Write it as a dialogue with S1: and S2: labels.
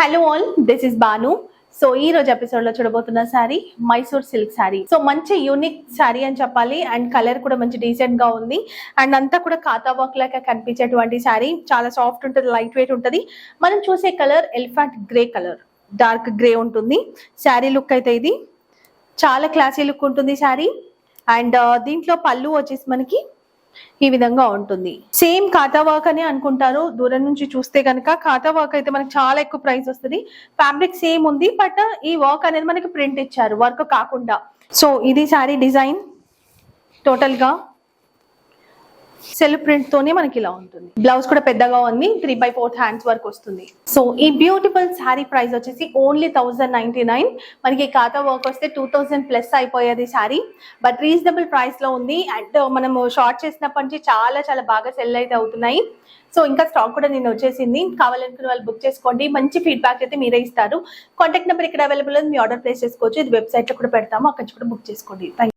S1: Hello all, this is Banu. So ఈ రోజు episode లో చూడబోతున్న శారీ మైసూర్ సిల్క్ శారీ. సో మంచి యూనిక్ శారీ అని చెప్పాలి. అండ్ కలర్ కూడా మంచి డీసెంట్ గా ఉంది. అండ్ అంతా కూడా కాతా వర్క్ లాగా కనిపించేటువంటి శారీ. చాలా సాఫ్ట్ ఉంటుంది, లైట్ వెయిట్ ఉంటుంది. మనం చూసే colour elephant grey colour, dark grey ఉంటుంది. శారీ లుక్ అయితే ఇది చాలా క్లాసీ లుక్ ఉంటుంది శారీ. అండ్ దీంట్లో పళ్ళు వచ్చేసి మనకి ఈ విధంగా ఉంటుంది. సేమ్ కాతా వర్క్ అని అనుకుంటారు దూరం నుంచి చూస్తే కనుక. కాతా వర్క్ అయితే మనకి చాలా ఎక్కువ ప్రైస్ వస్తుంది. ఫ్యాబ్రిక్ సేమ్ ఉంది, బట్ ఈ వర్క్ అనేది మనకి ప్రింట్ ఇచ్చారు, వర్క్ కాకుండా. సో ఇది శారీ డిజైన్ టోటల్ గా సెల్ఫ్ ప్రింట్ తోనే మనకి ఇలా ఉంటుంది. బ్లౌజ్ కూడా పెద్దగా ఉంది, 3/4 హ్యాండ్స్ వర్క్ వస్తుంది. సో ఈ బ్యూటిఫుల్ శారీ ప్రైస్ వచ్చేసి ఓన్లీ 1099. మనకి కాతా వర్క్ వస్తే 2000 ప్లస్ అయిపోయేది శారీ, బట్ రీజనబుల్ ప్రైస్ లో ఉంది. అండ్ మనము షార్ట్ చేసినప్పటి నుంచి చాలా చాలా బాగా సెల్ అయితే అవుతున్నాయి. సో ఇంకా స్టాక్ కూడా నేను వచ్చేసింది. కావాలనుకున్న వాళ్ళు బుక్ చేసుకోండి. మంచి ఫీడ్బ్యాక్ అయితే మీరే ఇస్తారు. కాంటాక్ట్ నెంబర్ ఇక్కడ అవైలబుల్ ఉంది, మీ ఆర్డర్ ప్లేస్ చేసుకోవచ్చు. ఇది వెబ్సైట్ లో కూడా పెడతాము, అక్కడ కూడా బుక్ చేసుకోండి.